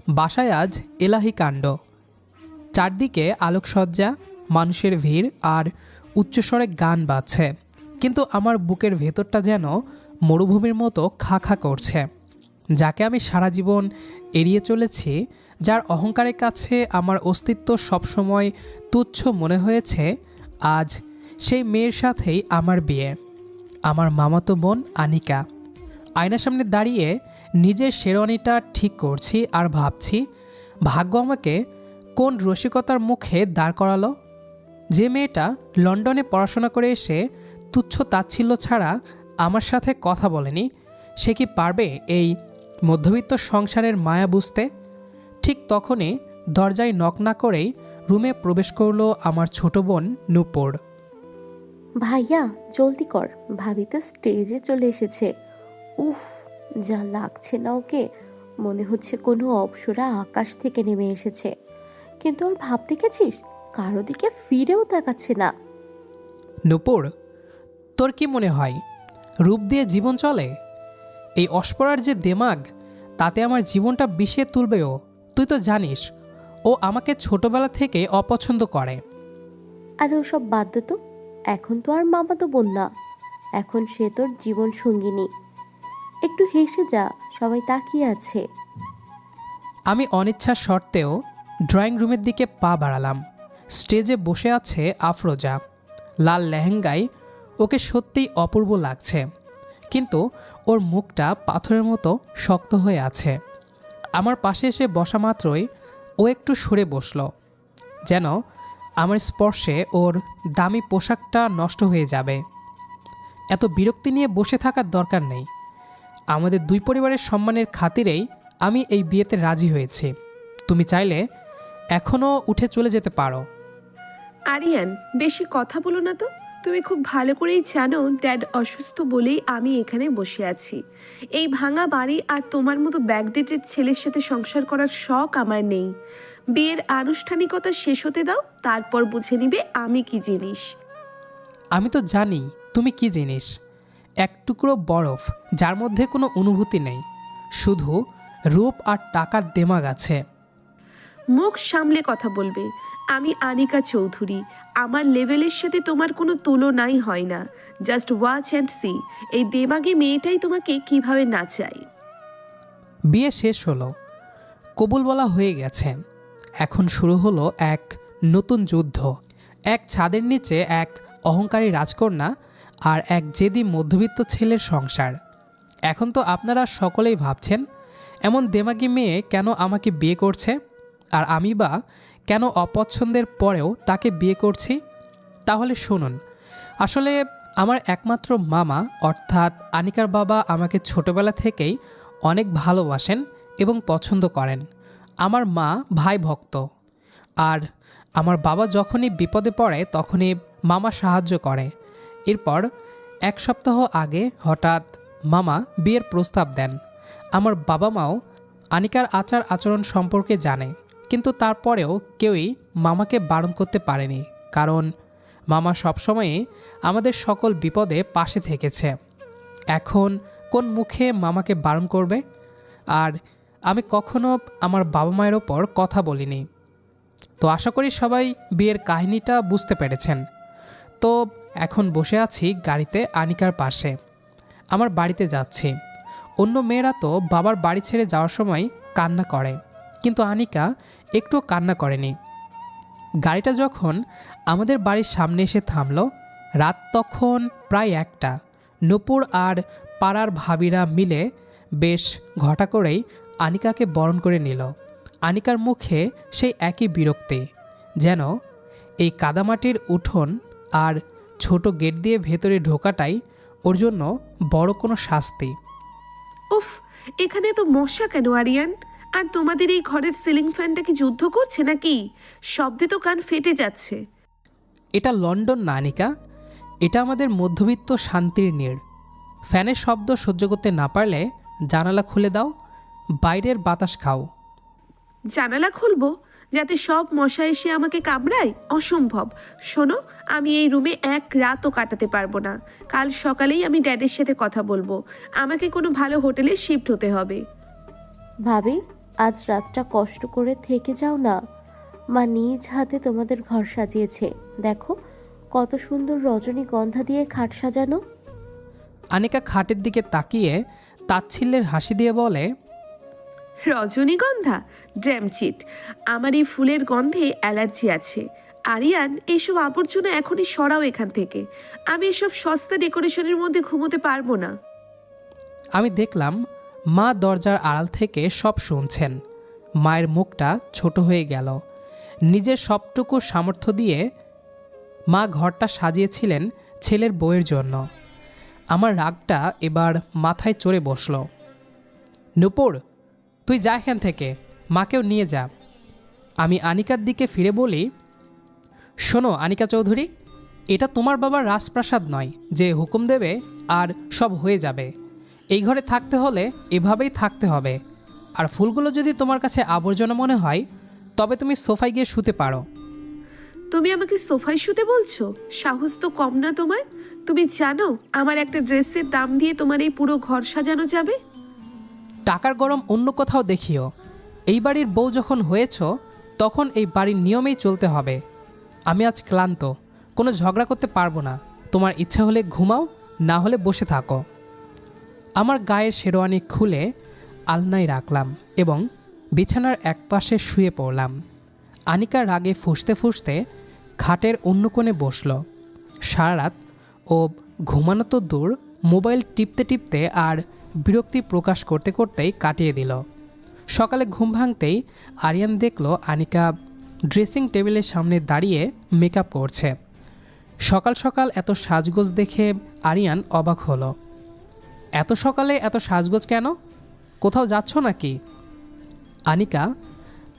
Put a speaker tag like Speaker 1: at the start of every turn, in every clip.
Speaker 1: বাসায় আজ এলাহি কাণ্ড। চারদিকে আলোকসজ্জা, মানুষের ভিড় আর উচ্চস্বরে গান বাজছে, কিন্তু আমার বুকের ভেতরটা যেন মরুভূমির মতো খা খা করছে। যাকে আমি সারা জীবন এড়িয়ে চলেছি, যার অহংকারের কাছে আমার অস্তিত্ব সবসময় তুচ্ছ মনে হয়েছে, আজ সেই মেয়ের সাথেই আমার বিয়ে। আমার মামাতো বোন আনিকা। আয়নার সামনে দাঁড়িয়ে নিজের শেরওয়ানিটা ঠিক করছি আর ভাবছি, ভাগ্য আমাকে কোন রসিকতার মুখে দাঁড় করালো। যে মেয়েটা লন্ডনে পড়াশোনা করে এসে তুচ্ছ তাচ্ছিল্য ছাড়া আমার সাথে কথা বলেনি, সে কি পারবে এই মধ্যবিত্ত সংসারের মায়া বুঝতে? ঠিক তখনই দরজায় নক না করেই রুমে প্রবেশ করলো আমার ছোট বোন নূপুর।
Speaker 2: ভাইয়া জলদি কর, ভাবি তো স্টেজে চলে এসেছে। উফ, যা লাগছে না ওকে, মনে হচ্ছে কোনো অপ্সরা আকাশ থেকে নেমে এসেছে। কিন্তু ওর ভাব দেখেছিস, কারো দিকে ফিরেও তাকাচ্ছে না।
Speaker 1: নূপুর, তোর কি মনে হয় রূপ দিয়ে জীবন চলে? এই অস্পরার যে দেমাগ, তাতে আমার জীবনটা বিষিয়ে তুলবে ও। তুই তো জানিস ও আমাকে ছোটবেলা থেকে অপছন্দ করে।
Speaker 2: আর ওসব বাদ দে তো, এখন তো আর মামা তো বোন না, এখন সে তোর জীবন সঙ্গিনী। একটু হেসে যা, সবাই তাকিয়ে আছে।
Speaker 1: আমি অনিচ্ছা সত্ত্বেও ড্রয়িং রুমের দিকে পা বাড়ালাম। স্টেজে বসে আছে আফরোজা। লাল লেহেঙ্গায় ওকে সত্যিই অপূর্ব লাগছে, কিন্তু ওর মুখটা পাথরের মতো শক্ত হয়ে আছে। আমার পাশে এসে বসা মাত্রই ও একটু সরে বসল, যেন আমার স্পর্শে ওর দামি পোশাকটা নষ্ট হয়ে যাবে। এত বিরক্তি নিয়ে বসে থাকার দরকার নেই। আমাদের দুই পরিবারের সম্মানের খাতিরেই আমি এই বিয়েতে রাজি হয়েছি। তুমি চাইলে এখনও উঠে চলে যেতে পারো।
Speaker 3: আরিয়ান, বেশি কথা বলো না তো। তুমি খুব ভালো করেই জানো ড্যাড অসুস্থ বলেই আমি এখানে বসে আছি। এই ভাঙা বাড়ি আর তোমার মতো ব্যাকডেটেড ছেলের সাথে সংসার করার শখ আমার নেই। বিয়ের আনুষ্ঠানিকতা শেষ হতে দাও, তারপর বুঝে নিবে আমি কি জিনিস।
Speaker 1: আমি তো জানি তুমি কি জিনিস। এক টুকরো বরফ, যার মধ্যে কোনো অনুভূতি নেই, শুধু রূপ আর টাকার দেমাগ আছে।
Speaker 3: মুখ সামলে কথা বলবে। আমি আনিকা চৌধুরী, আমার লেভেলের সাথে তোমার কোনো তুলনাই হয় না। জাস্ট ওয়াচ অ্যান্ড সি এই দেমাগী মেয়েটাই তোমাকে কিভাবে নাচায়।
Speaker 1: বিয়ে শেষ হলো, কবুল বলা হয়ে গেছে। এখন শুরু হলো এক নতুন যুদ্ধ। এক ছাদের নিচে এক অহংকারী রাজকন্যা আর এক জেদি মধ্যবিত্ত ছেলের সংসার। এখন তো আপনারা সকলেই ভাবছেন, এমন দেমাগী মেয়ে কেন আমাকে বিয়ে করছে, আর আমি বা কেন অপছন্দের পরেও তাকে বিয়ে করছি। তাহলে শুনুন, আসলে আমার একমাত্র মামা অর্থাৎ আনিকার বাবা আমাকে ছোটবেলা থেকেই অনেক ভালোবাসেন এবং পছন্দ করেন। আমার মা ভাই ভক্ত, আর আমার বাবা যখনই বিপদে পড়ে তখনই মামা সাহায্য করে। এরপর এক সপ্তাহ আগে হঠাৎ মামা বিয়ের প্রস্তাব দেন। আমার বাবা মাও আনিকার আচার আচরণ সম্পর্কে জানে, কিন্তু তারপরেও কেউই মামাকে বারণ করতে পারেনি, কারণ মামা সবসময়ই আমাদের সকল বিপদে পাশে থেকেছে। এখন কোন মুখে মামাকে বারণ করবে? আর আমি কখনো আমার বাবা মায়ের ওপর কথা বলিনি। তো আশা করি সবাই বিয়ের কাহিনীটা বুঝতে পেরেছেন। তো এখন বসে আছি গাড়িতে আনিকার পাশে, আমার বাড়িতে যাচ্ছি। অন্য মেয়েরা তো বাবার বাড়ি ছেড়ে যাওয়ার সময় কান্না করে, কিন্তু আনিকা একটু কান্না করেনি। গাড়িটা যখন আমাদের বাড়ির সামনে এসে থামল, রাত তখন প্রায় 1টা। নূপুর আর পাড়ার ভাবিরা মিলে বেশ ঘটা করেই আনিকাকে বরণ করে নিল। আনিকার মুখে সেই একই বিরক্তি, যেন এই কাদামাটির উঠোন আর ছোট গেট দিয়ে ভেতরে ঢোকাটাই ওর জন্য বড় কোনো শাস্তি।
Speaker 3: উফ, এখানে তো মশা কেন আরিয়ান? আর তোমাদের এই ঘরের সিলিং ফ্যানটা কি যুদ্ধ করছে নাকি? শব্দে তো কান ফেটে যাচ্ছে।
Speaker 1: এটা লন্ডন না আনিকা, এটা আমাদের মধ্যবিত্ত শান্তির নীড়। ফ্যানের শব্দ সহ্য করতে না পারলে জানালা খুলে দাও, বাইরের বাতাস খাও।
Speaker 3: জানালা খুলবো যাতে সব মশা এসে আমাকে কামড়ায়? অসম্ভব। শোনো, আমি এই রুমে এক রাতও কাটাতে পারবো না। কাল সকালেই আমি ড্যাডের সাথে কথা বলবো। আমাকে কোনো ভালো হোটেলে শিফট হতে হবে।
Speaker 2: ভাবি, আজ রাতটা কষ্ট করে থেকে যাও না। মা নিজ হাতে তোমাদের ঘর সাজিয়েছে, দেখো কত সুন্দর রজনীগন্ধা দিয়ে খাট সাজানো।
Speaker 1: আনিকা খাটের দিকে তাকিয়ে তাচ্ছিল্যের হাসি দিয়ে বলে,
Speaker 3: রজনীগন্ধা? ড্যামচিট, আমার এই ফুলের গন্ধে অ্যালার্জি আছে। আরিয়ান, এইসব আবর্জনা এখনই সরাও এখান থেকে। আমি এসব সস্তা ডেকোরেশনের মধ্যে ঘুমোতে পারবো না।
Speaker 1: আমি দেখলাম মা দরজার আড়াল থেকে সব শুনছেন। মায়ের মুখটা ছোট হয়ে গেল। নিজের সবটুকু সামর্থ্য দিয়ে মা ঘরটা সাজিয়েছিলেন ছেলের বউয়ের জন্য। আমার রাগটা এবার মাথায় চড়ে বসল। নূপুর, তুই যা এখান থেকে, মাকেও নিয়ে যা। আমি আনিকার দিকে ফিরে বলি, শোনো আনিকা চৌধুরী, এটা তোমার বাবার রাজপ্রাসাদ নয় যে হুকুম দেবে আর সব হয়ে যাবে। এই ঘরে থাকতে হলে এভাবেই থাকতে হবে। আর ফুলগুলো যদি তোমার কাছে আবর্জনা মনে হয় তবে তুমি সোফায় গিয়ে শুতে পারো।
Speaker 3: তুমি আমাকে সোফায় শুতে বলছো? সাহস তো কম না তোমার। তুমি জানো আমার একটা ড্রেসের দাম দিয়ে তোমার এই পুরো ঘর সাজানো যাবে?
Speaker 1: টাকার গরম অন্য কোথাও দেখিও। এই বাড়ির বউ যখন হয়েছ তখন এই বাড়ির নিয়মেই চলতে হবে। আমি আজ ক্লান্ত, কোনো ঝগড়া করতে পারবো না। তোমার ইচ্ছা হলে ঘুমাও, না হলে বসে থাকো। আমার গায়ের শেরওয়ানি খুলে আলনায় রাখলাম এবং বিছানার একপাশে শুয়ে পড়লাম। আনিকা রাগে ফুঁসতে ফুঁসতে খাটের অন্য কোণে বসল। সারা রাত ও ঘুমানো তো দূর, মোবাইল টিপতে টিপতে আর বিরক্তি প্রকাশ করতে করতেই কাটিয়ে দিল। সকালে ঘুম ভাঙতেই আরিয়ান দেখল আনিকা ড্রেসিং টেবিলের সামনে দাঁড়িয়ে মেকআপ করছে। সকাল সকাল এত সাজগোজ দেখে আরিয়ান অবাক হলো। এত সকালে এত সাজগোজ কেন? কোথাও যাচ্ছ নাকি? আনিকা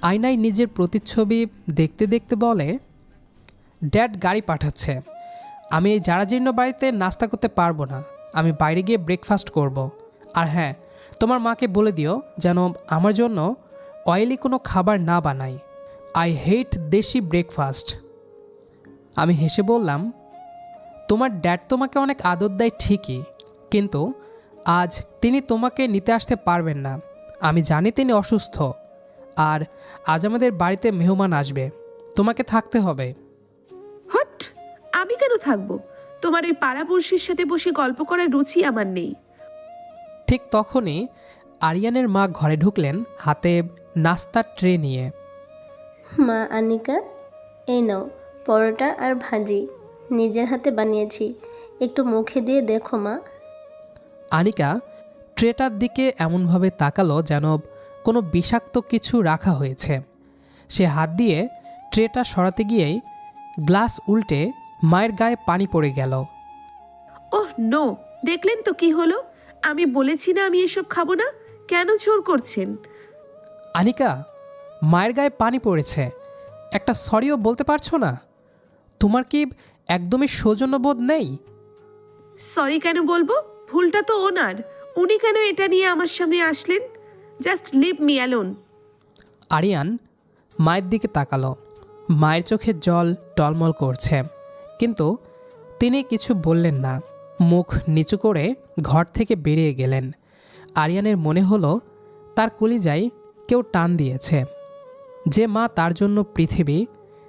Speaker 1: আয়নায় নিজের প্রতিচ্ছবি দেখতে দেখতে বলে, ড্যাড গাড়ি পাঠাচ্ছে। আমি এই জারাজীর্ণ বাড়িতে নাস্তা করতে পারবো না। আমি বাইরে গিয়ে ব্রেকফাস্ট করব। আর হ্যাঁ, তোমার মাকে বলে দিও যেন আমার জন্য অয়েলি কোনো খাবার না বানাই। আই হেট দেশি ব্রেকফাস্ট। আমি হেসে বললাম, তোমার ড্যাড তোমাকে অনেক আদর দেয় ঠিকই, কিন্তু আজ তিনি তোমাকে নিতে আসতে পারবেন না। আমি জানি তিনি অসুস্থ, আর আজ আমাদের বাড়িতে মেহমান আসবে। তোমাকে থাকতে হবে।
Speaker 3: হট! আমি কেন থাকবো? তোমার ওই পাড়াপড়শির সাথে বসে গল্প করার রুচি আমার নেই।
Speaker 1: ঠিক তখনই আরিয়ানের মা ঘরে ঢুকলেন হাতে নাস্তার ট্রে নিয়ে।
Speaker 4: মা আনিকা, এই নাও পরোটা আর ভাজি, নিজের হাতে বানিয়েছি, একটু মুখে দিয়ে দেখো মা।
Speaker 1: আনিকা ট্রেটার দিকে এমনভাবে তাকালো যেন কোনো বিষাক্ত কিছু রাখা হয়েছে। সে হাত দিয়ে ট্রেটা সরাতে গিয়েই গ্লাস উল্টে মায়ের গায়ে পানি পড়ে গেল।
Speaker 3: Oh no! দেখলেন তো কি হলো? আমি বলেছি না আমি এসব খাবো না। কেন জোর করছেন?
Speaker 1: আনিকা, মায়ের গায়ে পানি পড়েছে, একটা সরিও বলতে পারছো না? তোমার কি একদমই সৌজন্যবোধ নেই?
Speaker 3: সরি কেন বলবো? ভুলটা তো ওনার। উনি কেন এটা নিয়ে আমার সামনে আসলেন? Just leave me alone.
Speaker 1: Aryan মায়ের দিকে তাকালো। মায়ের চোখে জল টলমল করছে, কিন্তু তিনি কিছু বললেন না। মুখ নিচু করে ঘর থেকে বেরিয়ে গেলেন। আরিয়ানের মনে হলো তার কলিজায় কেউ টান দিয়েছে। যে মা তার জন্য পৃথিবী,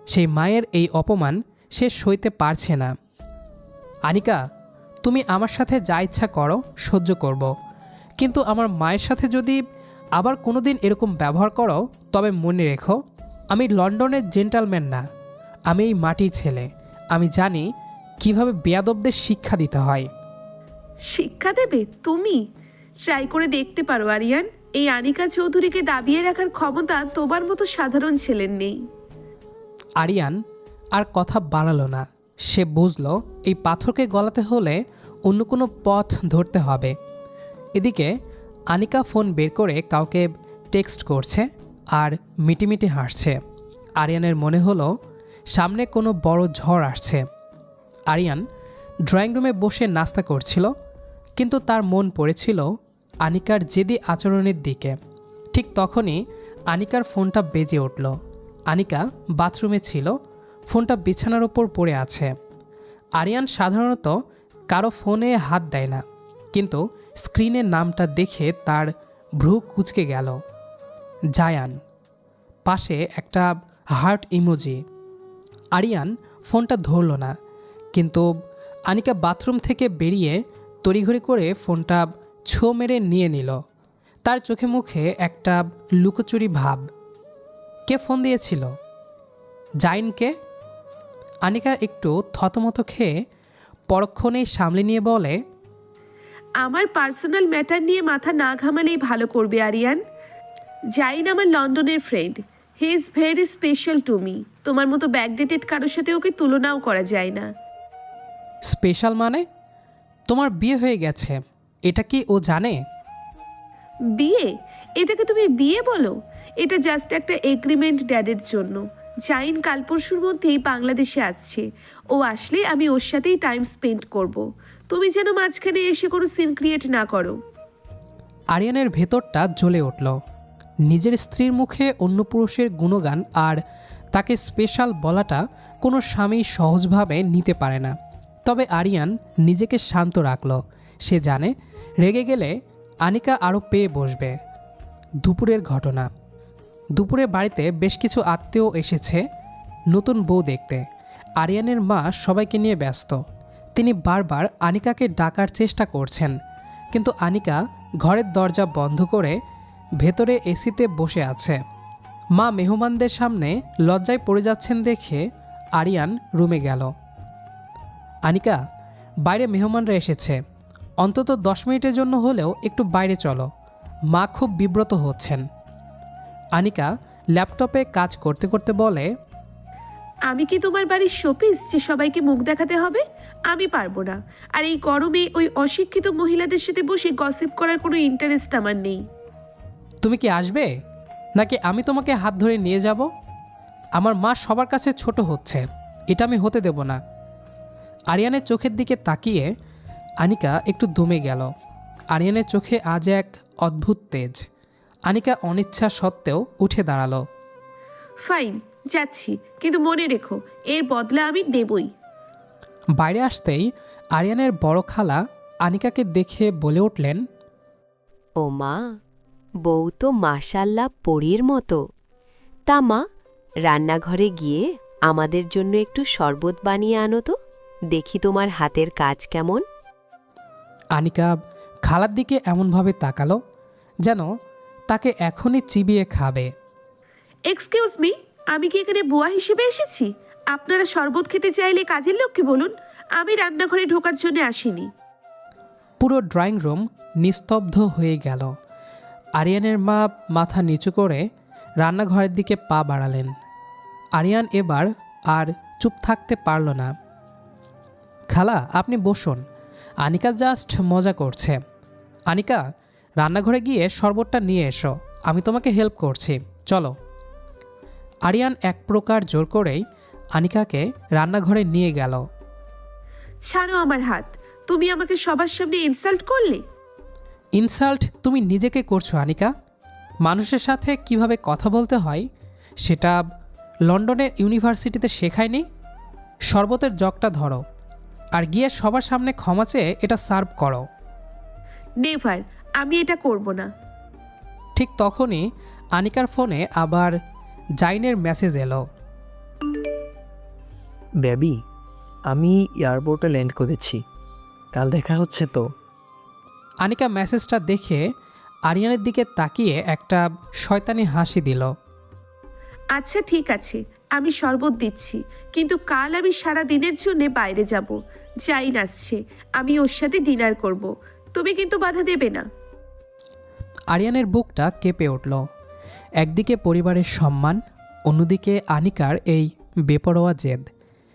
Speaker 1: সেই মায়ের এই অপমান সে সইতে পারছে না। আনিকা, তুমি আমার সাথে যা ইচ্ছা করো, সহ্য করব, কিন্তু আমার মায়ের সাথে যদি আবার কোনোদিন এরকম ব্যবহার করো তবে মনে রেখো, আমি লন্ডনের জেন্টালম্যান না, আমি এই মাটির ছেলে। আমি জানি কিভাবে বেয়াদবদের শিক্ষা দিতে হয়।
Speaker 3: শিক্ষা দেবে তুমি? ট্রাই করে দেখতে পারো আরিয়ান। এই আনিকা চৌধুরীকে দাবিয়ে রাখার ক্ষমতা তোমার মতো সাধারণ ছেলের নেই।
Speaker 1: আরিয়ান আর কথা বাড়ালো না। সে বুঝল এই পাথরকে গলাতে হলে অন্য কোনো পথ ধরতে হবে। এদিকে আনিকা ফোন বের করে কাউকে টেক্সট করছে আর মিটিমিটি হাসছে। আরিয়ানের মনে হলো সামনে কোনো বড় ঝড় আসছে। আরিয়ান ড্রয়িং রুমে বসে নাস্তা করছিল, কিন্তু তার মন পড়েছিল আনিকার জেদি আচরণের দিকে। ঠিক তখনই আনিকার ফোনটা বেজে উঠল। আনিকা বাথরুমে ছিল, ফোনটা বিছানার ওপর পড়ে আছে। আরিয়ান সাধারণত কারো ফোনে হাত দেয় না, কিন্তু স্ক্রিনের নামটা দেখে তার ভ্রু কুঁচকে গেল। জায়ান, পাশে একটা হার্ট ইমোজি। আরিয়ান ফোনটা ধরল না, কিন্তু আনিকা বাথরুম থেকে বেরিয়ে তড়িঘড়ি করে ফোনটা ছো মেরে নিয়ে নিল। তার চোখে মুখে একটা লুকোচুরি ভাব। কে ফোন দিয়েছিল? জাইনকে? আনিকা একটু থতমত খেয়ে পরক্ষণেই সামলে নিয়ে বলে,
Speaker 3: আমার পার্সোনাল ম্যাটার নিয়ে মাথা না ঘামালেই ভালো করবে আরিয়ান। জাইন আমার লন্ডনের friend. He is very special to me. তোমার মতো ব্যাকডেটেড কারোর সাথে ওকে তুলনাও করা যায় না।
Speaker 1: স্পেশাল মানে? তোমার বিয়ে হয়ে গেছে, এটা কি ও জানে?
Speaker 3: বিয়ে? এটাকে তুমি বিয়ে বলো? এটা জাস্ট একটা এগ্রিমেন্ট ড্যাডের জন্য। জাইন কাল পরশুর মধ্যেই বাংলাদেশে আসছে। ও আসলে আমি ওর সাথেই টাইম স্পেন্ড করব। তুমি যেন মাঝখানে এসে কোনো সিন ক্রিয়েট না করো।
Speaker 1: আরিয়ানের ভেতরটা জ্বলে উঠল। নিজের স্ত্রীর মুখে অন্য পুরুষের গুণগান আর তাকে স্পেশাল বলাটা কোনো স্বামী সহজভাবে নিতে পারে না। তবে আরিয়ান নিজেকে শান্ত রাখল। সে জানে রেগে গেলে আনিকা আরও পেয়ে বসবে। দুপুরের ঘটনা। দুপুরে বাড়িতে বেশ কিছু আত্মীয় এসেছে নতুন বউ দেখতে। আরিয়ানের মা সবাইকে নিয়ে ব্যস্ত। তিনি বারবার আনিকাকে ডাকার চেষ্টা করছেন, কিন্তু আনিকা ঘরের দরজা বন্ধ করে ভেতরে এসিতে বসে আছে। মা মেহমানদের সামনে লজ্জায় পড়ে যাচ্ছেন দেখে আরিয়ান রুমে গেল। আনিকা, বাইরে মেহমানরা এসেছে, অন্তত 10 মিনিটের জন্য হলেও একটু বাইরে চলো। মা খুব বিব্রত হচ্ছেন। আনিকা ল্যাপটপে কাজ করতে করতে বলে,
Speaker 3: আমি কি তোমার বাড়ির শোপিস যে সবাইকে মুখ দেখাতে হবে? আমি পারবো না। আর এই গরমে ওই অশিক্ষিত মহিলাদের সাথে বসে গসিপ করার কোনো ইন্টারেস্ট আমার নেই।
Speaker 1: তুমি কি আসবে, নাকি আমি তোমাকে হাত ধরে নিয়ে যাব? আমার মা সবার কাছে ছোট হচ্ছে, এটা আমি হতে দেব না। আরিয়ানের চোখের দিকে তাকিয়ে আনিকা একটু দমে গেল। আরিয়ানের চোখে আজ এক অদ্ভুত তেজ। আনিকা অনিচ্ছা সত্ত্বেও উঠে দাঁড়ালো।
Speaker 3: ফাইন, যাচ্ছি, কিন্তু মনে রেখো এর বদলা আমি নেবই।
Speaker 1: বাইরে আসতেই আরিয়ানের বড় খালা আনিকাকে দেখে বলে উঠলেন,
Speaker 5: ও মা, বউ তো মাশাল্লাহ পরীর মতো। তা মা, রান্নাঘরে গিয়ে আমাদের জন্য একটু শরবত বানিয়ে আনো তো, দেখি তোমার হাতের কাজ কেমন।
Speaker 1: আনিকা খালার দিকে এমনভাবে তাকালো যেন তাকে এখনই চিবিয়ে খাবে।
Speaker 3: এক্সকিউজ মি, আমি কি এখানে বুয়া হিসেবে এসেছি? আপনারা শরবত খেতে চাইলে কাজের লোককে বলুন, আমি রান্নাঘরে ঢোকার জন্য আসিনি।
Speaker 1: পুরো ড্রয়িং রুম নিস্তব্ধ হয়ে গেল। আরিয়ানের মা মাথা নিচু করে রান্নাঘরের দিকে পা বাড়ালেন। আরিয়ান এবার আর চুপ থাকতে পারল না। খালা, আপনি বসুন, আনিকা জাস্ট মজা করছে। আনিকা, রান্নাঘরে গিয়ে শরবতটা নিয়ে এসো, আমি তোমাকে হেল্প করছি, চলো। আরিয়ান এক প্রকার জোর করেই আনিকাকে রান্নাঘরে নিয়ে গেল।
Speaker 3: ছাড়ো আমার হাত, তুমি আমাকে সবার সামনে ইনসাল্ট করলে।
Speaker 1: ইনসাল্ট তুমি নিজেকে করছো আনিকা। মানুষের সাথে কিভাবে কথা বলতে হয় সেটা লন্ডনের ইউনিভার্সিটিতে শেখায়নি। শরবতের জগটা ধরো আর গিয়ে সবার সামনে ক্ষমা চেয়ে এটা সার্ভ করো।
Speaker 3: নেভার, আমি এটা করব না।
Speaker 1: ঠিক তখনই আনিকার ফোনে আবার জাইনের মেসেজ এলো।
Speaker 6: বেবি, আমি এয়ারপোর্টে ল্যান্ড করেছি, কাল দেখা হচ্ছে তো।
Speaker 1: আনিকা মেসেজটা দেখে আরিয়ানের দিকে তাকিয়ে একটা শয়তানি হাসি দিল।
Speaker 3: আচ্ছা ঠিক আছে, আমি শরবত দিচ্ছি, কিন্তু কাল আমি সারা দিনের জন্য বাইরে যাব। জাইন আসছে, আমি ওর সাথে ডিনার করব। তুমি কিন্তু বাধা দেবে না।
Speaker 1: আরিয়ানের বুকটা কেঁপে উঠল। একদিকে পরিবারের সম্মান, অন্যদিকে আনিকার এই বেপরোয়া জেদ।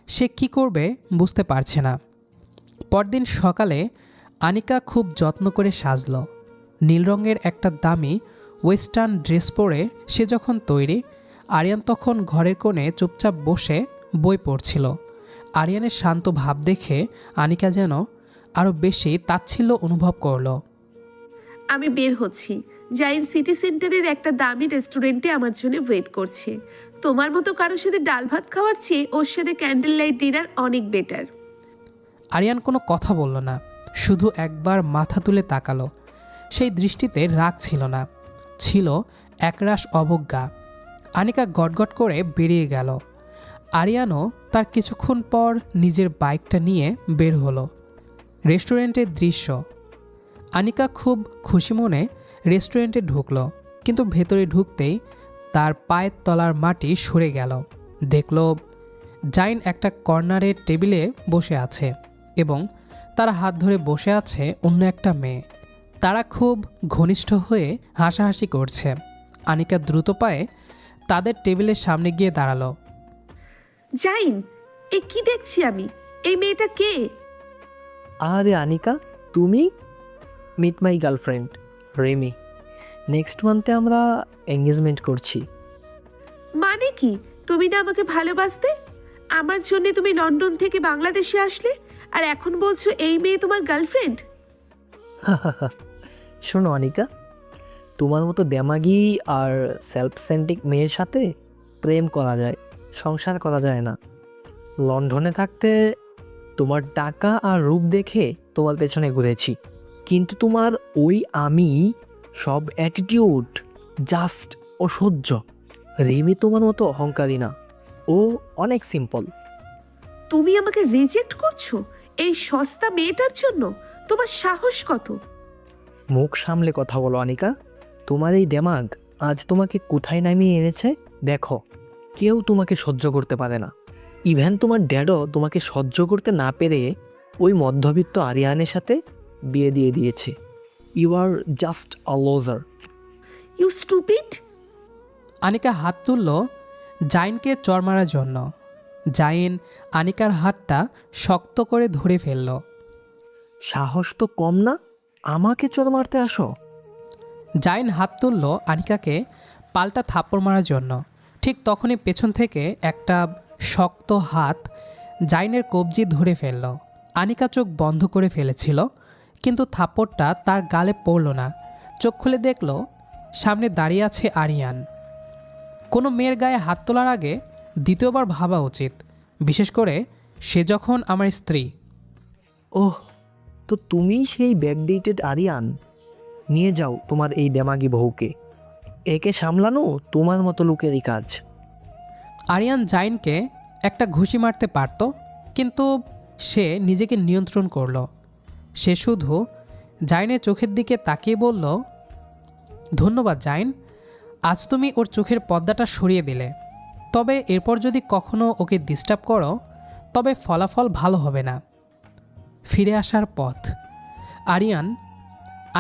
Speaker 1: সে কি করবে বুঝতে পারছে না। পরদিন সকালে আনিকা খুব যত্ন করে সাজল। নীল রঙের একটা দামি ওয়েস্টার্ন ড্রেস পরে সে যখন তৈরি, আরিয়ান তখন ঘরের কোণে চুপচাপ বসে বই পড়ছিল। আরিয়ানের শান্ত ভাব দেখে আনিকা যেন আরও বেশি তাচ্ছিল্য অনুভব করল।
Speaker 3: আমি বের হচ্ছি। জাইন সিটি সেন্টারের একটা দামি রেস্টুরেন্টে আমার জন্য ওয়েট করছে। তোমার মতো কারোর সাথে ডাল ভাত খাওয়ার চেয়ে ওর সাথে ক্যান্ডেল লাইট ডিনার অনেক বেটার।
Speaker 1: আরিয়ান কোনো কথা বলল না, শুধু একবার মাথা তুলে তাকালো। সেই দৃষ্টিতে রাগ ছিল না, ছিল একরাশ অবজ্ঞা। আনিকা গটগট করে বেরিয়ে গেল। আরিয়ানও তার কিছুক্ষণ পর নিজের বাইকটা নিয়ে বের হলো। রেস্টুরেন্টের দৃশ্য। আনিকা খুব খুশি মনে রেস্টুরেন্টে ঢুকলো, কিন্তু ভেতরে ঢুকতেই তার পায়ের তলার মাটি সরে গেল। দেখল জাইন একটা কর্নারের টেবিলে বসে আছে এবং তার হাত ধরে বসে আছে অন্য একটা মেয়ে। তারা খুব ঘনিষ্ঠ হয়ে হাসাহাসি করছে। আনিকা দ্রুত পায়ে তাদের টেবিলের সামনে গিয়ে দাঁড়ালো।
Speaker 3: জাইন, এ কি দেখছি আমি? এই মেয়েটা কে?
Speaker 6: আরে আনিকা, তুমি? Meet my girlfriend Remi. Next মান্থে আমরা এঙ্গেজমেন্ট করছি।
Speaker 3: মানে কি? তুমি না আমাকে ভালোবাসতে? আমার জন্য তুমি লন্ডন থেকে বাংলাদেশে আসলে, আর এখন বলছো এই মেয়ে তোমার গার্লফ্রেন্ড?
Speaker 6: শোনো আনিকা, তোমার মতো দেমাগি আর সেলফ সেন্ট্রিক মেয়ের সাথে প্রেম করা যায়, সংসার করা যায় না। লন্ডনে থাকতে তোমার টাকা আর রূপ দেখে তোমার পেছনে ঘুরেছি, কিন্তু তোমার ওই আমি সব অ্যাটিটিউড জাস্ট অসহ্য। রিমি তোমার মতো অহংকারী না, ও অনেক সিম্পল।
Speaker 3: তুমি আমাকে রিজেক্ট করছো এই সস্তা মেয়েটার জন্য? তোমার সাহস কত?
Speaker 6: মুখ সামলে কথা বলো আনিকা। তোমার এই দেমাগ আজ তোমাকে কোথায় নামিয়ে এনেছে দেখো। কেউ তোমাকে সহ্য করতে পারে না। ইভেন তোমার ড্যাডও তোমাকে সহ্য করতে না পেরে ওই মধ্যবিত্ত আরিয়ানের সাথে বিয়ে দিয়ে দিয়েছে। You are just a loser.
Speaker 3: You stupid!
Speaker 1: Anika হাত তুলল জাইনকে চড় মারার জন্য। জাইন আনিকার হাতটা শক্ত করে ধরে ফেলল।
Speaker 6: সাহস তো কম না, আমাকে চোর মারতে আসো?
Speaker 1: জাইন হাত তুলল আনিকাকে পাল্টা থাপ্পড় মারার জন্য। ঠিক তখনই পেছন থেকে একটা শক্ত হাত জাইনের কবজি ধরে ফেলল। আনিকা চোখ বন্ধ করে ফেলেছিল, কিন্তু থাপ্পড়টা তার গালে পড়ল না। চোখ খুলে দেখল সামনে দাঁড়িয়ে আছে আরিয়ান। কোনো মেয়ের গায়ে হাত তোলার আগে দ্বিতীয়বার ভাবা উচিত, বিশেষ করে সে যখন আমার স্ত্রী।
Speaker 6: ওহ, তো তুমি সেই ব্যাকডেটেড আরিয়ান? নিয়ে যাও তোমার এই দেমাগি বউকে। একে সামলানো তোমার মতো লোকেরই কাজ।
Speaker 1: আরিয়ান জাইনকে একটা ঘুষি মারতে পারত, কিন্তু সে নিজেকে নিয়ন্ত্রণ করল। সে শুধু জাইনের চোখের দিকে তাকিয়ে বলল, ধন্যবাদ জাইন, আজ তুমি ওর চোখের পর্দাটা সরিয়ে দিলে। তবে এরপর যদি কখনো ওকে ডিস্টার্ব করো তবে ফলাফল ভালো হবে না। ফিরে আসার পথ। আরিয়ান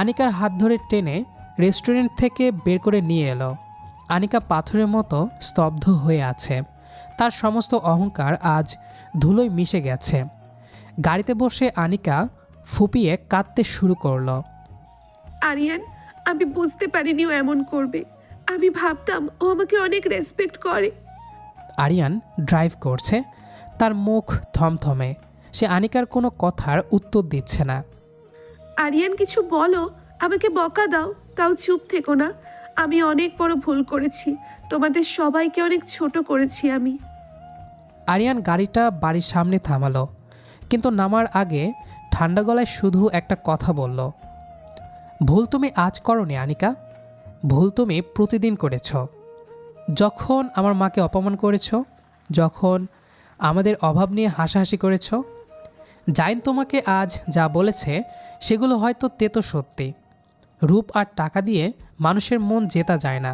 Speaker 1: আনিকার হাত ধরে টেনে রেস্টুরেন্ট থেকে বের করে নিয়ে এলো। আনিকা পাথরের মতো স্তব্ধ হয়ে আছে। তার সমস্ত অহংকার আজ ধুলোয় মিশে গেছে। গাড়িতে বসে আনিকা ফুপিয়ে কাঁদতে শুরু করলো।
Speaker 3: আরিয়ান, আমি বুঝতে পারিনি ও এমন করবে। আমি ভাবতাম ও আমাকে অনেক রেসপেক্ট করে।
Speaker 1: আরিয়ান ড্রাইভ করছে, তার মুখ থমথমে। সে আনিকার কোনো কথার উত্তর দিচ্ছে না।
Speaker 3: আরিয়ান, কিছু বলো, আমাকে বকা দাও, তাও চুপ থেকো না। আমি অনেক বড় ভুল করেছি, তোমাদের সবাইকে অনেক ছোট করেছি আমি।
Speaker 1: আরিয়ান গাড়িটা বাড়ির সামনে থামালো, কিন্তু নামার আগে ঠান্ডা গলায় শুধু একটা কথা বলল, ভুল তুমি আজ করোনি আনিকা, ভুল তুমি প্রতিদিন করেছ। যখন আমার মাকে অপমান করেছ, যখন আমাদের অভাব নিয়ে হাসাহাসি করেছ। জাইন তোমাকে আজ যা বলেছে সেগুলো হয়তো তেতো সত্যি। রূপ আর টাকা দিয়ে মানুষের মন জেতা যায় না।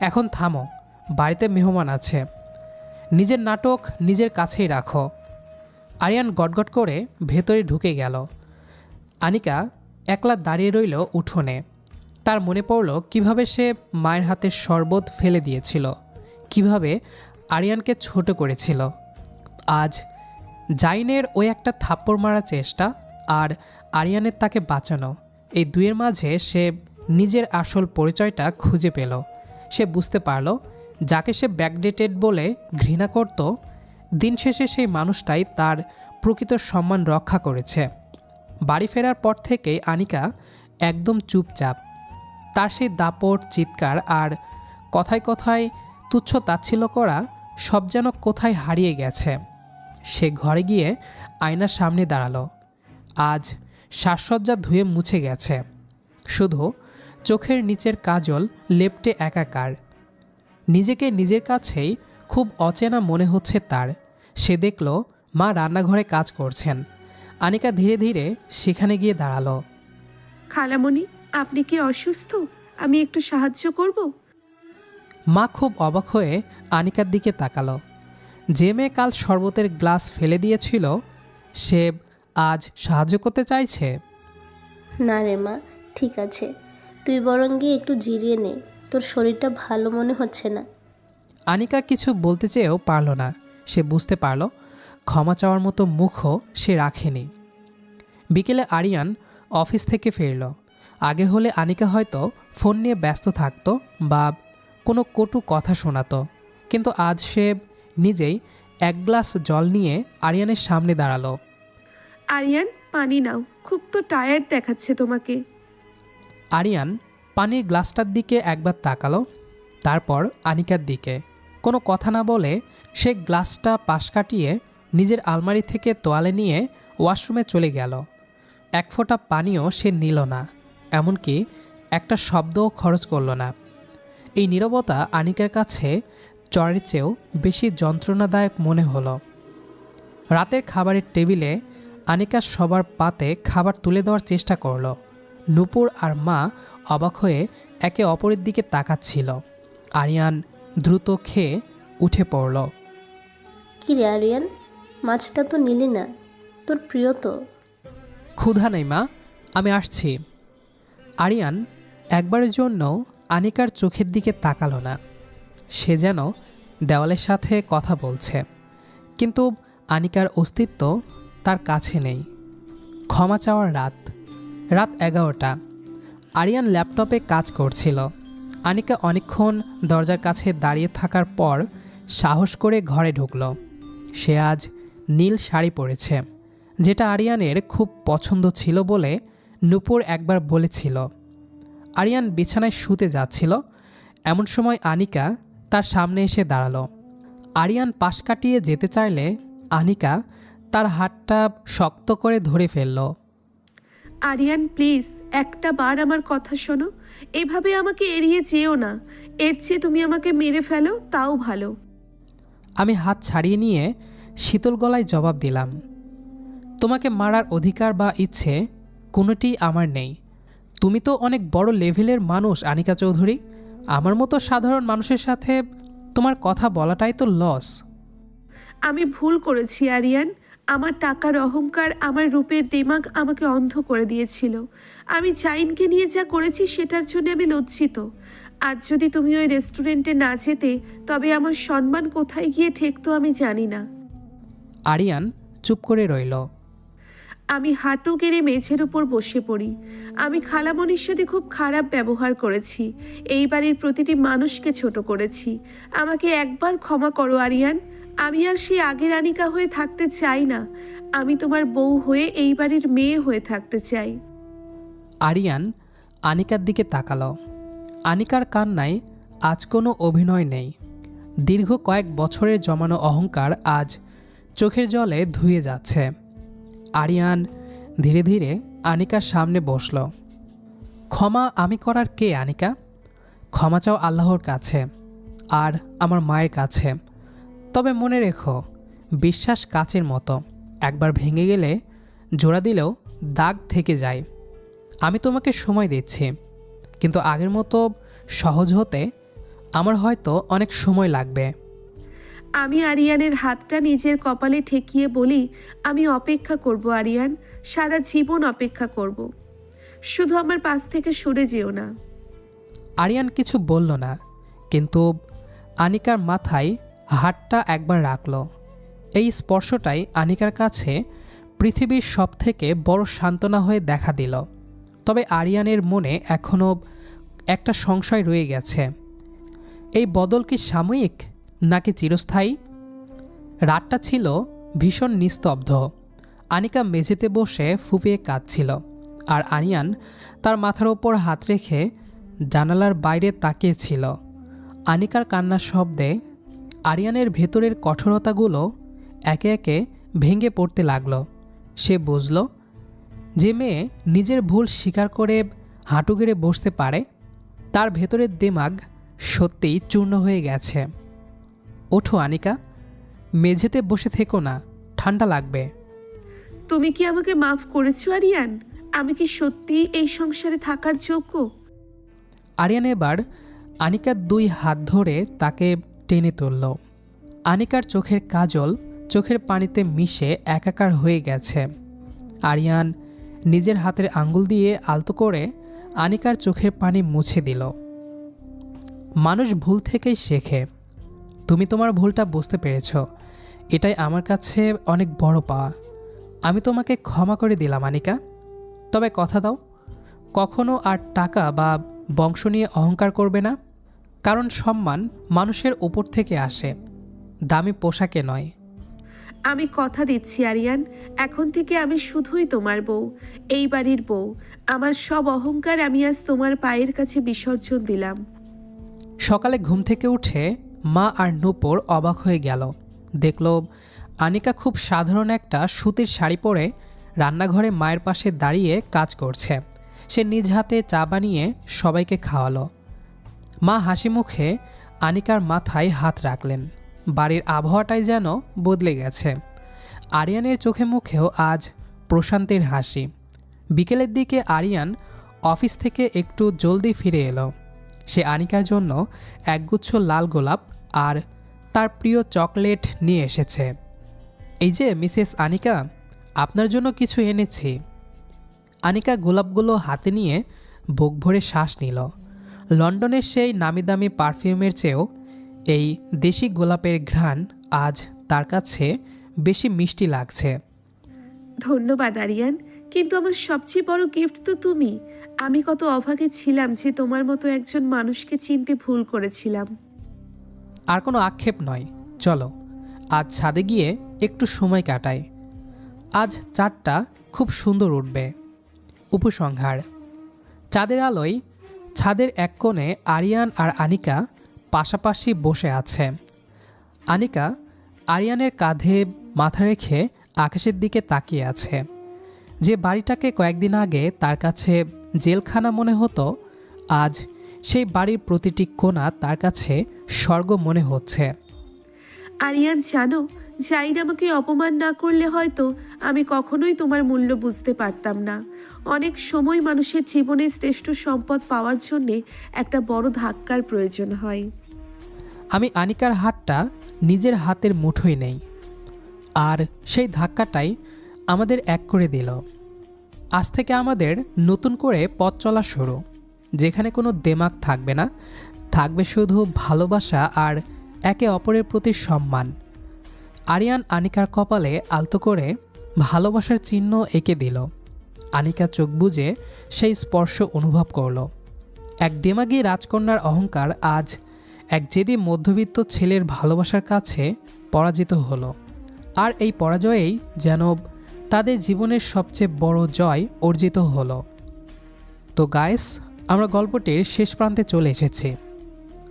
Speaker 1: এখন থামো, বাড়িতে মেহমান আছে। নিজের নাটক নিজের কাছেই রাখো। আরিয়ান গটগট করে ভেতরে ঢুকে গেল। আনিকা একলা দাঁড়িয়ে রইল উঠোনে। তার মনে পড়ল কিভাবে সে মায়ের হাতের শরবত ফেলে দিয়েছিল, কিভাবে আরিয়ানকে ছোট করেছিল। আজ জাইনের ওই একটা থাপ্পড় মারার চেষ্টা আর আরিয়ানের তাকে বাঁচানো, এই দুয়ের মাঝে সে নিজের আসল পরিচয়টা খুঁজে পেল। সে বুঝতে পারল যাকে সে ব্যাকডেটেড বলে ঘৃণা করত, দিন শেষে সেই মানুষটাই তার প্রকৃত সম্মান রক্ষা করেছে। বাড়ি ফেরার পর থেকেই আনিকা একদম চুপচাপ। তার সেই দাপট, চিৎকার আর কথায় কথায় তুচ্ছ তাচ্ছিল্য করা সব যেন কোথায় হারিয়ে গেছে। সে ঘরে গিয়ে আয়নার সামনে দাঁড়ালো। আজ সাজসজ্জা ধুয়ে মুছে গেছে, শুধু চোখের নিচের কাজল লেপ্টে একাকার। নিজেকে নিজের কাছেই খুব অচেনা মনে হচ্ছে তার। সে দেখল মা রান্নাঘরে কাজ করছেন। আনিকা ধীরে ধীরে সেখানে গিয়ে দাঁড়ালো।
Speaker 3: খালামণি, আপনি কি অসুস্থ? আমি একটু সাহায্য করব?
Speaker 1: মা খুব অবাক হয়ে আনিকার দিকে তাকালো। যে মেয়ে কাল শরবতের গ্লাস ফেলে দিয়েছিল সে আজ সাহায্য করতে চাইছে।
Speaker 4: না রে মা, ঠিক আছে, তুই বরং গিয়ে একটু জিরিয়ে নে, তোর শরীরটা ভালো মনে হচ্ছে না।
Speaker 1: আনিকা কিছু বলতে চেয়েও পারল না। সে বুঝতে পারল ক্ষমা চাওয়ার মতো মুখও সে রাখেনি। বিকেলে আরিয়ান অফিস থেকে ফিরল। আগে হলে আনিকা হয়তো ফোন নিয়ে ব্যস্ত থাকতো বা কোনো কটু কথা শোনাতো, কিন্তু আজ সে নিজেই এক গ্লাস জল নিয়ে আরিয়ানের সামনে দাঁড়ালো।
Speaker 3: আরিয়ান, পানি নাও, খুব তো টায়ার্ড দেখাচ্ছে তোমাকে।
Speaker 1: আরিয়ান পানির গ্লাসটার দিকে একবার তাকালো, তারপর আনিকার দিকে। কোনো কথা না বলে সে গ্লাসটা পাশ কাটিয়ে নিজের আলমারি থেকে তোয়ালে নিয়ে ওয়াশরুমে চলে গেল। এক ফোঁটা পানিও সে নিল না, এমনকি একটা শব্দও খরচ করল না। এই নীরবতা আনিকার কাছে চরের চেয়েও বেশি যন্ত্রণাদায়ক মনে হলো। রাতের খাবারের টেবিলে আনিকা সবার পাতে খাবার তুলে দেওয়ার চেষ্টা করল। নূপুর আর মা অবাক হয়ে একে অপরের দিকে তাকাচ্ছিল। আরিয়ান দ্রুত খেয়ে উঠে পড়ল।
Speaker 4: কি রে আরিয়ান, মাছটা তো নিলি না, তোর প্রিয় তো।
Speaker 1: ক্ষুধা নেই মা, আমি আসছি। আরিয়ান একবারের জন্য আনিকার চোখের দিকে তাকালো না। সে যেন দেওয়ালের সাথে কথা বলছে, কিন্তু আনিকার অস্তিত্ব তার কাছে নেই। ক্ষমা চাওয়ার রাত 11টা। আরিয়ান ল্যাপটপে কাজ করছিল। আনিকা অনেকক্ষণ দরজার কাছে দাঁড়িয়ে থাকার পর সাহস করে ঘরে ঢুকল। সে আজ নীল শাড়ি পরেছে, যেটা আরিয়ানের খুব পছন্দ ছিল বলে নূপুর একবার বলেছিল। আরিয়ান বিছানায় শুতে যাচ্ছিল, এমন সময় আনিকা তার সামনে এসে দাঁড়ালো। আরিয়ান পাশ কাটিয়ে যেতে চাইলে আনিকা তার হাতটা শক্ত করে ধরে ফেলল।
Speaker 3: আরিয়ান, প্লিজ একটা বার আমার কথা শোনো। এভাবে আমাকে এড়িয়ে যেও না। এর চেয়ে তুমি আমাকে মেরে ফেলো, তাও ভালো।
Speaker 1: আমি হাত ছাড়িয়ে নিয়ে শীতল গলায় জবাব দিলাম, তোমাকে মারার অধিকার বা ইচ্ছে কোনোটিই আমার নেই। তুমি তো অনেক বড় লেভেলের মানুষ আনিকা চৌধুরী। আমার মতো সাধারণ মানুষের সাথে তোমার কথা বলাটাই তো লস।
Speaker 3: আমি ভুল করেছি আরিয়ান। আমার টাকার অহংকার, আমার রূপের দিমাগ আমাকে অন্ধ করে দিয়েছিল। আমি জাইনকে নিয়ে যা করেছি সেটার জন্য আমি লজ্জিত। আজ যদি তুমি ওই রেস্টুরেন্টে না যেতে, তবে আমার সম্মান কোথায় গিয়ে ঠেকতো আমি জানি না।
Speaker 1: আরিয়ান চুপ করে রইল।
Speaker 3: আমি হাঁটু গেড়ে মেঝের উপর বসে পড়ি। আমি খালামণির সাথে খুব খারাপ ব্যবহার করেছি। এই বাড়ির প্রতিটি মানুষকে ছোট করেছি। আমাকে একবার ক্ষমা করো আরিয়ান। আমি আর সেই আগের আনিকা হয়ে থাকতে চাই না। আমি তোমার বউ হয়ে এই বাড়ির মেয়ে হয়ে থাকতে চাই।
Speaker 1: আরিয়ান আনিকার দিকে তাকালো। আনিকার কান্নায় আজ কোনো অভিনয় নেই। দীর্ঘ কয়েক বছরের জমানো অহংকার আজ চোখের জলে ধুয়ে যাচ্ছে। আরিয়ান ধীরে ধীরে আনিকার সামনে বসল। ক্ষমা আমি করার কে আনিকা? ক্ষমা চাও আল্লাহর কাছে আর আমার মায়ের কাছে। তবে মনে রেখো, বিশ্বাস কাচের মতো, একবার ভেঙে গেলে জোড়া দিলেও দাগ থেকে যায়। আমি তোমাকে সময় দিচ্ছি, কিন্তু আগের মতো সহজ হতে আমার হয়তো অনেক সময় লাগবে।
Speaker 3: আমি আরিয়ানের হাতটা নিজের কপালে ঠেকিয়ে বলি, আমি অপেক্ষা করব আরিয়ান, সারা জীবন অপেক্ষা করব। শুধু আমার পাশ থেকে সরে যেও না।
Speaker 1: আরিয়ান কিছু বলল না, কিন্তু আনিকার মাথায় হাতটা একবার রাখল। এই স্পর্শটাই আনিকার কাছে পৃথিবীর সবথেকে বড় সান্ত্বনা হয়ে দেখা দিল। তবে আরিয়ানের মনে এখনও একটা সংশয় রয়ে গেছে। এই বদল কি সাময়িক নাকি চিরস্থায়ী? রাতটা ছিল ভীষণ নিস্তব্ধ। আনিকা মেঝেতে বসে ফুপিয়ে কাঁদছিল, আর আরিয়ান তার মাথার ওপর হাত রেখে জানালার বাইরে তাকিয়েছিল। আনিকার কান্নার শব্দে আরিয়ানের ভেতরের কঠোরতাগুলো একে একে ভেঙে পড়তে লাগলো। সে বুঝল, যে মেয়ে নিজের ভুল স্বীকার করে হাঁটু গেড়ে বসতে পারে তার ভেতরের দিমাগ সত্যিই চূর্ণ হয়ে গেছে। ওঠো আনিকা, মেঝেতে বসে থেকো না, ঠান্ডা লাগবে।
Speaker 3: তুমি কি আমাকে মাফ করেছো আরিয়ান? আমি কি সত্যিই এই সংসারে থাকার যোগ্য?
Speaker 1: আরিয়ান এবার আনিকার 2 হাত ধরে তাকে টেনে তুলল। আনিকার চোখের কাজল চোখের পানিতে মিশে একাকার হয়ে গেছে। আরিয়ান নিজের হাতের আঙ্গুল দিয়ে আলতো করে আনিকার চোখের পানি মুছে দিল। মানুষ ভুল থেকেই শেখে। তুমি তোমার ভুলটা বুঝতে পেরেছ, এটাই আমার কাছে অনেক বড় পাওয়া। আমি তোমাকে ক্ষমা করে দিলাম আনিকা। তবে কথা দাও, কখনো আর টাকা বা বংশ নিয়ে অহংকার করবে না। কারণ সম্মান মানুষের উপর থেকে আসে, দামি পোশাকে নয়।
Speaker 3: আমি কথা দিচ্ছি আরিয়ান, এখন থেকে আমি শুধুই তোমার বউ, এই বাড়ির বউ। আমার সব অহংকার আমি আজ তোমার পায়ের কাছে বিসর্জন দিলাম।
Speaker 1: সকালে ঘুম থেকে উঠে মা আর নূপুর অবাক হয়ে গেল। দেখল আনিকা খুব সাধারণ একটা সুতির শাড়ি পরে রান্নাঘরে মায়ের পাশে দাঁড়িয়ে কাজ করছে। সে নিজ হাতে চা বানিয়ে সবাইকে খাওয়ালো। মা হাসি মুখে আনিকার মাথায় হাত রাখলেন। বাড়ির আবহাওয়াটাই যেন বদলে গেছে। আরিয়ানের চোখে মুখেও আজ প্রশান্তির হাসি। বিকেলের দিকে আরিয়ান অফিস থেকে একটু জলদি ফিরে এলো। সে আনিকার জন্য একগুচ্ছ লাল গোলাপ আর তার প্রিয় চকলেট নিয়ে এসেছে। এই যে মিসেস আনিকা, আপনার জন্য কিছু এনেছি। আনিকা গোলাপগুলো হাতে নিয়ে বুক ভরে শ্বাস নিল। লন্ডনের সেই নামি দামি পারফিউমের চেয়েও এই দেশি গোলাপের ঘ্রাণ আজ তার কাছে বেশি মিষ্টি লাগছে।
Speaker 3: ধন্যবাদ আরিয়ান, কিন্তু আমার সবচেয়ে বড় গিফট তো তুমি। আমি কত অভাগে ছিলাম যে তোমার মতো একজন মানুষকে চিনতে ভুল করেছিলাম।
Speaker 1: আর কোনো আক্ষেপ নয়, চলো আজ ছাদে গিয়ে একটু সময় কাটাই। আজ চাঁদটা খুব সুন্দর উঠবে। উপসংহার: চাঁদের আলোয় ছাদের এক কোণে আরিয়ান আর আনিকা পাশাপাশি বসে আছে। আনিকা আরিয়ানের কাঁধে মাথা রেখে আকাশের দিকে তাকিয়ে আছে। যে বাড়িটাকে কয়েকদিন আগে তার কাছে জেলখানা মনে হতো, আজ সেই বাড়ির প্রতিটি কোণা তার কাছে স্বর্গ মনে হচ্ছে।
Speaker 3: আরিয়ান জানো, জাইন আমাকে অপমান না করলে হয়তো আমি কখনোই তোমার মূল্য বুঝতে পারতাম না। অনেক সময় মানুষের জীবনে শ্রেষ্ঠ সম্পদ পাওয়ার জন্যে একটা বড় ধাক্কার প্রয়োজন হয়।
Speaker 1: আমি আনিকার হাতটা নিজের হাতের মুঠোয় নেই, আর সেই ধাক্কাটাই আমাদের এক করে দিল। আজ থেকে আমাদের নতুন করে পথ চলা শুরু, যেখানে কোনো দেমাগ থাকবে না, থাকবে শুধু ভালোবাসা আর একে অপরের প্রতি সম্মান। আরিয়ান আনিকার কপালে আলতো করে ভালোবাসার চিহ্ন এঁকে দিল। আনিকা চোখ বুজে সেই স্পর্শ অনুভব করল। এক দেমাগী রাজকন্যার অহংকার আজ এক জেদি মধ্যবিত্ত ছেলের ভালোবাসার কাছে পরাজিত হলো। আর এই পরাজয়েই যেন তাদের জীবনের সবচেয়ে বড় জয় অর্জিত হলো। তো গাইস, আমরা গল্পটির শেষ প্রান্তে চলে এসেছি।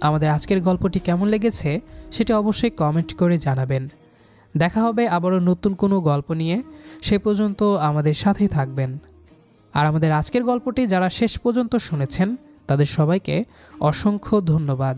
Speaker 1: আমাদের আজকের গল্পটি কেমন লেগেছে সেটা অবশ্যই কমেন্ট করে জানাবেন। দেখা হবে আবারও নতুন কোনো গল্প নিয়ে। সে পর্যন্ত আমাদের সাথেই থাকবেন। আর আমাদের আজকের গল্পটি যারা শেষ পর্যন্ত শুনেছেন তাদের সবাইকে অসংখ্য ধন্যবাদ।